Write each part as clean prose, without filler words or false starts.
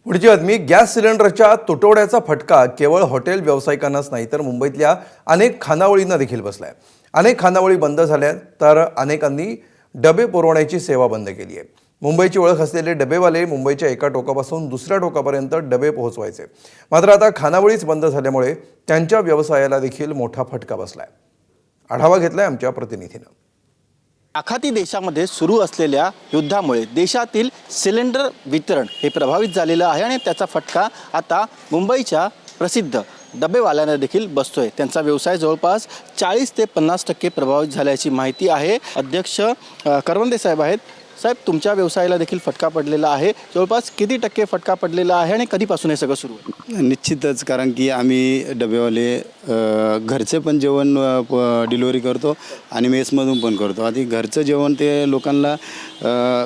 पुढची बातमी, गॅस सिलेंडरच्या तुटवड्याचा फटका केवळ हॉटेल व्यावसायिकांनाच नाही तर मुंबईतल्या अनेक खानावळींना देखील बसलाय। अनेक खानावळी बंद झाल्या तर अनेकांनी डबे पुरवण्याची सेवा बंद केली आहे। मुंबईची ओळख असलेले डबेवाले मुंबईच्या एका टोकापासून दुसऱ्या टोकापर्यंत डबे पोहोचवायचे, मात्र आता खानावळीच बंद झाल्यामुळे त्यांच्या व्यवसायाला देखील मोठा फटका बसलाय। आढावा घेतलाय आमच्या प्रतिनिधीनं। आखाती देशामध्ये सुरू असलेल्या युद्धामुळे देशातील सिलेंडर वितरण हे प्रभावित झालेलं आहे आणि त्याचा फटका आता मुंबईच्या प्रसिद्ध डबेवाल्यांना देखील बसतोय। त्यांचा व्यवसाय जवळपास 40 ते 50% प्रभावित झाल्याची माहिती आहे। अध्यक्ष करवंदे साहेब आहेत। साहेब, तुमच्या व्यवसायाला देखील फटका पडलेला आहे, जवळपास किती टक्के फटका पडलेला आहे आणि कधीपासून हे सगळं सुरू आहे? निश्चितच, कारण की आम्ही डबेवाले घरचे पण जेवण डिलिव्हरी करतो आणि मेसमधून पण करतो। आधी घरचं जेवण ते लोकांना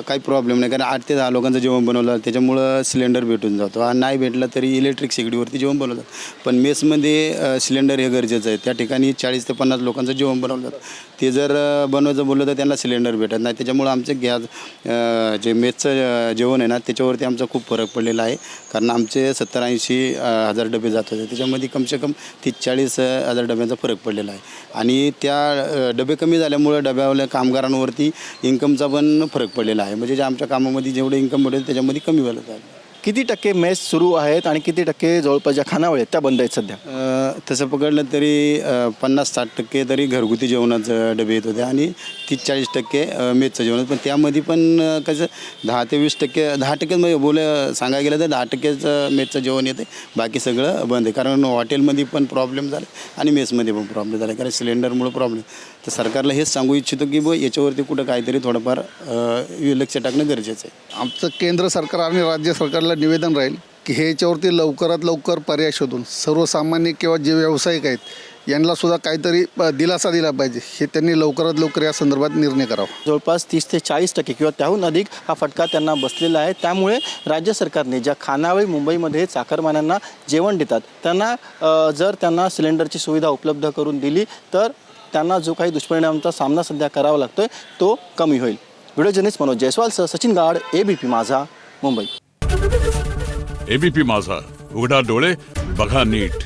काही प्रॉब्लेम नाही, कारण 8 ते 10 लोकांचं जेवण बनवलं त्याच्यामुळं सिलेंडर भेटून जातो आणि नाही भेटलं तरी इलेक्ट्रिक शेगडीवरती जेवण बनवलं जातं। पण मेसमध्ये सिलेंडर हे गरजेचं आहे। त्या ठिकाणी 40 ते 50 लोकांचं जेवण बनवलं जातं, ते जर बनवायचं बोललं तर त्यांना सिलेंडर भेटत नाही। त्याच्यामुळं आमचे गॅस जे मेसचं जेवण आहे ना त्याच्यावरती आमचा खूप फरक पडलेला आहे, कारण आमचे 70-80 हजार डबे जात होते, त्याच्यामध्ये कमसे कम 30-40 हजार डब्यांचा फरक पडलेला आहे। आणि त्या डबे कमी झाल्यामुळे डब्यावाल्या कामगारांवरती इन्कमचा पण फरक पडलेला आहे, म्हणजे जे आमच्या कामामध्ये जेवढं इन्कम मिळेल त्याच्यामध्ये कमी झालं आहे। किती टक्के मेस सुरू आहेत आणि किती टक्के जवळपास ज्या खानावळी आहेत त्या बंद आहेत सध्या? तसं पकडलं तरी 50-60% तरी घरगुती जेवणाचं डबे येत होते आणि 30-40% मेसचं जेवण। पण त्यामध्ये पण कसं 10 ते 20%, 10% सांगायला गेलं तर 10%च मेसचं जेवण येते, बाकी सगळं बंद आहे। कारण हॉटेलमध्ये पण प्रॉब्लेम झाला आणि मेसमध्ये पण प्रॉब्लेम झाला, कारण सिलेंडरमुळं प्रॉब्लेम। तर सरकारला हेच सांगू इच्छितो की याच्यावरती कुठं काहीतरी थोडंफार लक्ष टाकणं गरजेचं आहे। आमचं केंद्र सरकार आणि राज्य सरकारला निवेदन राहील की हे याच्यावरती लवकरात लवकर पर्याय शोधून सर्वसामान्य किंवा जे व्यावसायिक आहेत यांनासुद्धा काहीतरी दिलासा दिला पाहिजे। हे त्यांनी लवकरात लवकर या संदर्भात निर्णय करावा। जवळपास 30 ते 40% किंवा त्याहून अधिक हा फटका त्यांना बसलेला आहे। त्यामुळे राज्य सरकारने ज्या खानावळी मुंबईमध्ये चाकरमान्यांना जेवण देतात त्यांना जर त्यांना सिलेंडरची सुविधा उपलब्ध करून दिली तर त्यांना जो काही दुष्परिणामांचा सामना सध्या करावा लागतोय तो कमी होईल। व्हिडिओ जर्नलिस्ट मनोज जयस्वालसह सचिन गाड, ABP माझा, मुंबई। ABP माझा, उघडा डोळे बघा नीट।